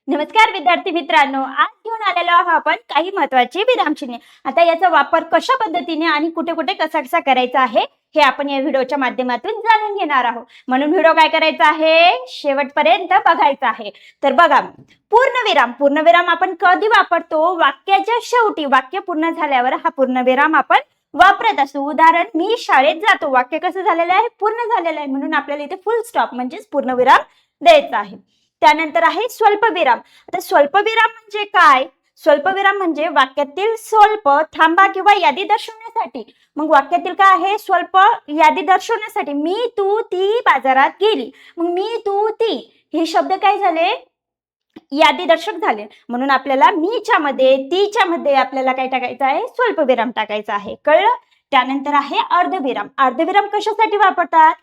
नमस्कार विद्यार्थी मित्रांनो, आज घेऊन आलेलो आहोत आपण काही महत्त्वाची विरामचिन्हे. आता याचा वापर कशा पद्धतीने आणि कुठे कुठे कसा कसा करायचा आहे हे आपण या व्हिडिओच्या माध्यमातून जाणून घेणार आहोत. म्हणून व्हिडिओ काय करायचा आहे, शेवटपर्यंत बघायचा आहे. तर बघा, पूर्णविराम आपण कधी वापरतो? वाक्याच्या शेवटी. वाक्य पूर्ण झाल्यावर हा पूर्णविराम आपण वापरत असतो. उदाहरण, मी शाळेत जातो. वाक्य कसं झालेलं आहे? पूर्ण झालेलं आहे, म्हणून आपल्याला इथे फुल स्टॉप म्हणजेच पूर्णविराम द्यायचा आहे. त्यानंतर आहे स्वल्पविराम. आता स्वल्पविराम म्हणजे काय? स्वल्पविराम म्हणजे वाक्यातील स्वल्प, थांबा किंवा यादी दर्शवण्यासाठी. मग वाक्यातील काय आहे? स्वल्प यादी दर्शवण्यासाठी. मी, तू, ती बाजारात गेली. मग मी, तू, ती हे शब्द काय झाले? यादी दर्शक झाले. म्हणून आपल्याला मीच्या मध्ये, तीच्या मध्ये आपल्याला काय टाकायचं आहे? स्वल्पविराम टाकायचा आहे. कळलं? त्यानंतर आहे अर्धविराम. अर्धविराम कशासाठी वापरतात?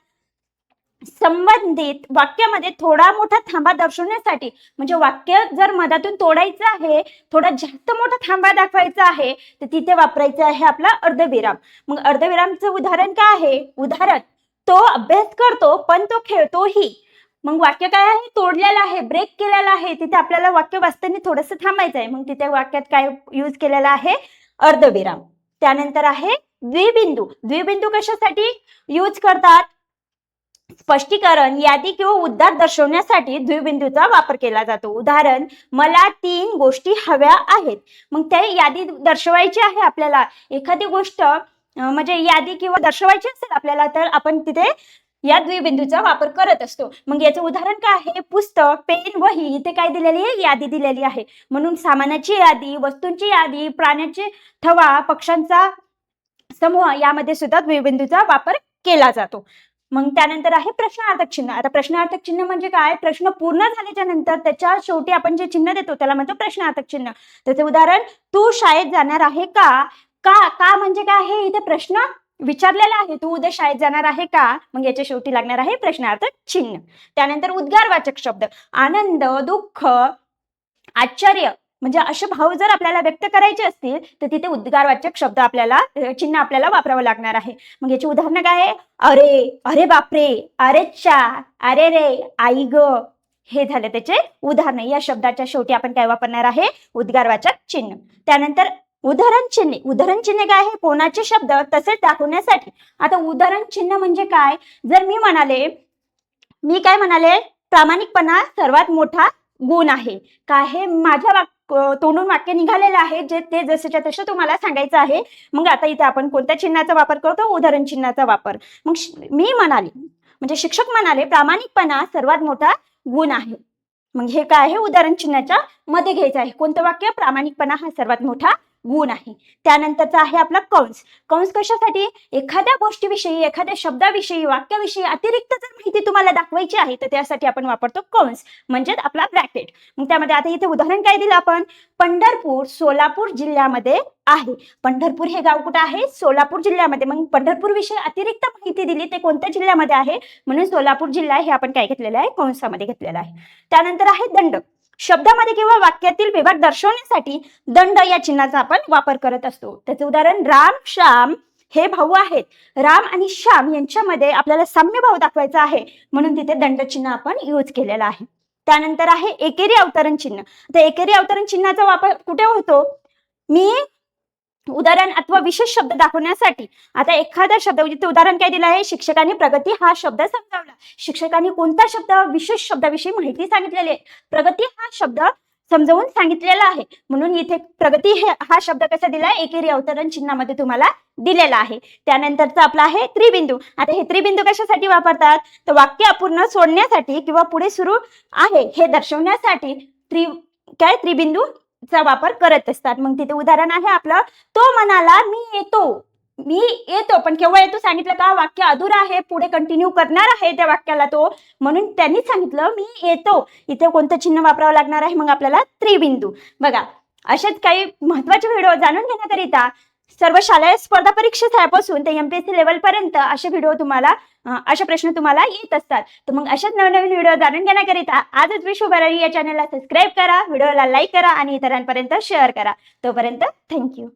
संबंधित वाक्यामध्ये थोडा मोठा थांबा दर्शवण्यासाठी. म्हणजे वाक्य जर मधातून तोडायचं आहे, थोडा जास्त मोठा थांबा दाखवायचा आहे, तर तिथे वापरायचं आहे आपला अर्धविराम. मग अर्धविरामचं उदाहरण काय आहे? उदाहरण, तो अभ्यास करतो पण तो खेळतोही. मग वाक्य काय आहे? तोडलेलं आहे, ब्रेक केलेला आहे. तिथे आपल्याला वाक्य वाचताना थोडंसं थांबायचं आहे. मग तिथे वाक्यात काय यूज केलेला आहे? अर्धविराम. त्यानंतर आहे द्विबिंदू. द्विबिंदू कशासाठी यूज करतात? स्पष्टीकरण, यादी किंवा उद्गार दर्शवण्यासाठी द्विबिंदूचा वापर केला जातो. उदाहरण, मला 3 गोष्टी हव्या आहेत. मग ते यादी दर्शवायची आहे आपल्याला. एखादी गोष्ट म्हणजे यादी किंवा दर्शवायची असेल आपल्याला, तर आपण तिथे या द्विबिंदूचा वापर करत असतो. मग याचं उदाहरण काय आहे? पुस्तक, पेन, वही. इथे काय दिलेली आहे? यादी दिलेली आहे. म्हणून सामानाची यादी, वस्तूंची यादी, प्राण्याचे थवा, पक्ष्यांचा समूह यामध्ये सुद्धा द्विबिंदूचा वापर केला जातो. मग त्यानंतर आहे प्रश्नार्थक चिन्ह. आता प्रश्नार्थक चिन्ह म्हणजे काय? प्रश्न पूर्ण झाल्याच्या नंतर त्याच्या शेवटी आपण जे चिन्ह देतो त्याला म्हणतो प्रश्नार्थक चिन्ह. त्याचे उदाहरण, तू शाळेत जाणार आहे का? का म्हणजे काय आहे? इथे प्रश्न विचारलेला आहे. तू उद्या शाळेत जाणार आहे का? मग याच्या शेवटी लागणार आहे प्रश्नार्थक चिन्ह. त्यानंतर उद्गारवाचक शब्द. आनंद, दुःख, आश्चर्य म्हणजे असे भाव जर आपल्याला व्यक्त करायचे असतील तर तिथे उद्गारवाचक शब्द आपल्याला, चिन्ह आपल्याला वापरावं लागणार आहे. मग याची उदाहरणं काय आहे? अरे, अरे बापरे, अरे चा, अरे रे, आई ग. हे झाले त्याचे उदाहरण. या शब्दाच्या शेवटी आपण काय वापरणार आहे? उद्गारवाचक चिन्ह. त्यानंतर उदाहरण चिन्हे. उदाहरण चिन्हे काय आहे? कोणाचे शब्द तसेच दाखवण्यासाठी. आता उदाहरण चिन्ह म्हणजे काय? जर मी काय म्हणाले? प्रामाणिकपणा सर्वात मोठा गुण आहे. काय हे माझ्या तोंडून वाक्य निघालेलं आहे, जे ते जसेच्या तसे तुम्हाला सांगायचं आहे. मग आता इथे आपण कोणत्या चिन्हाचा वापर करतो? उदाहरण चिन्हाचा वापर. मग मी म्हणाले म्हणजे शिक्षक म्हणाले, प्रामाणिकपणा सर्वात मोठा गुण आहे. मग हे काय आहे? उदाहरण चिन्हाच्या मध्ये घ्यायचं आहे. कोणतं वाक्य? प्रामाणिकपणा हा सर्वात मोठा गुण आहे. त्यानंतरचा आहे आपला कंस. कंस कशासाठी? एखाद्या गोष्टीविषयी, एखाद्या शब्दाविषयी, वाक्याविषयी अतिरिक्त जर माहिती तुम्हाला दाखवायची आहे तर त्यासाठी आपण वापरतो कंस, म्हणजे आपला ब्रॅकेट. मग त्यामध्ये आता इथे उदाहरण काय दिलं आपण? पंढरपूर सोलापूर जिल्ह्यामध्ये आहे. पंढरपूर हे गाव कुठं आहे? सोलापूर जिल्ह्यामध्ये. मग पंढरपूर विषयी अतिरिक्त माहिती दिली, ते कोणत्या जिल्ह्यामध्ये आहे? म्हणून सोलापूर जिल्हा हे आपण काय घेतलेलं आहे? कंसामध्ये घेतलेलं आहे. त्यानंतर आहे दंड. शब्दामध्ये किंवा वाक्यातील विभाग दर्शवण्यासाठी दंड या चिन्हाचा आपण वापर करत असतो. त्याचे उदाहरण, राम, श्याम हे भाऊ आहेत. राम आणि श्याम यांच्यामध्ये आपल्याला साम्य भाव दाखवायचा आहे, म्हणून तिथे दंड चिन्ह आपण यूज केलेला आहे. त्यानंतर आहे एकेरी अवतरण चिन्ह. तर एकेरी अवतरण चिन्हाचा वापर कुठे होतो? मी उदाहरण अथवा विशेष शब्द दाखवण्यासाठी. आता एखादा शब्द, उदाहरण काय दिलं आहे? शिक्षकांनी प्रगती हा शब्द समजावला. शिक्षकांनी कोणता शब्द? विशेष शब्दाविषयी माहिती सांगितलेली आहे. प्रगती हा शब्द समजावून सांगितलेला आहे, म्हणून इथे प्रगती हा शब्द कसा दिलाय? एकेरी अवतरण चिन्हामध्ये तुम्हाला दिलेला आहे. त्यानंतरचा आपला आहे त्रिबिंदू. आता हे त्रिबिंदू कशासाठी वापरतात? तर वाक्य अपूर्ण सोडण्यासाठी किंवा पुढे सुरू आहे हे दर्शवण्यासाठी त्रिबिंदू चा वापर करत असतात. मग तिथे उदाहरण आहे आपलं, तो म्हणाला, मी येतो पण केव्हा येतो सांगितलं का? वाक्य अधुरा आहे, पुढे कंटिन्यू करणार आहे त्या वाक्याला तो, म्हणून त्यांनी सांगितलं मी येतो. इथे कोणतं चिन्ह वापरावं लागणार आहे? मग आपल्याला त्रिबिंदू. बघा, असेच काही महत्वाचे व्हिडिओ जाणून घेण्याकरिता सर्व शालेय स्पर्धा परीक्षेपासून ते एमपीएससी लेवल पर्यंत असे व्हिडिओ तुम्हाला, असे प्रश्न तुम्हाला येत असतात. तर मग अशाच नवनवीन व्हिडिओ जाणून घेण्याकरिता आजच विश्व भरारी या चॅनलला सबस्क्राईब करा, व्हिडिओला लाईक करा आणि इतरांपर्यंत शेअर करा. तोपर्यंत थँक्यू.